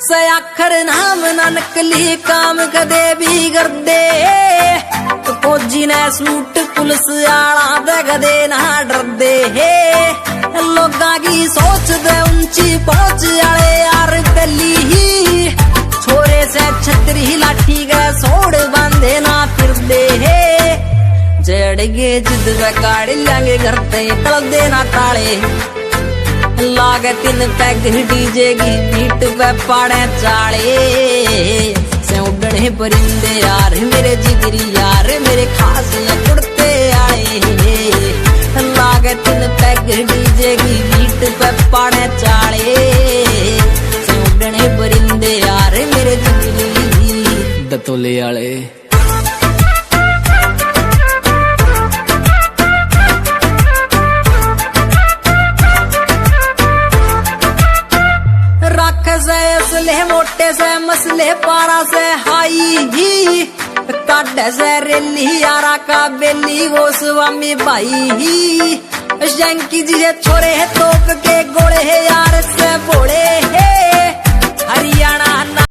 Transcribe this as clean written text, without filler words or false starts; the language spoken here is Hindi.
से आखर नाम ना नकली काम कदे भी कर दे तो फौजी ने सूट पुलिस आला दे कदे ना डर दे लोगा की सोच दे ऊंची पहुंच आले यार गली ही छोरे से छतरी लाठी के सोड़ बांधे ना फिर दे जड़गे जिद पे काट लेंगे घर ते तल देना ताले लागे 3 पैग डीजे की बीट पे पाड़े चाले से उड़ने परिंदे यार मेरे जिगरी यार मेरे खास उड़ते आए लागे 3 पैग डीजे की बीट पे पाड़े चाले से उड़ने परिंदे यार मेरे जिगरी दतोले आले से असले मोटे से मसले पारा से हाई ही काटे से रेली यारा का बेली वो स्वामी भाई ही शंकी जी छोरे तोप के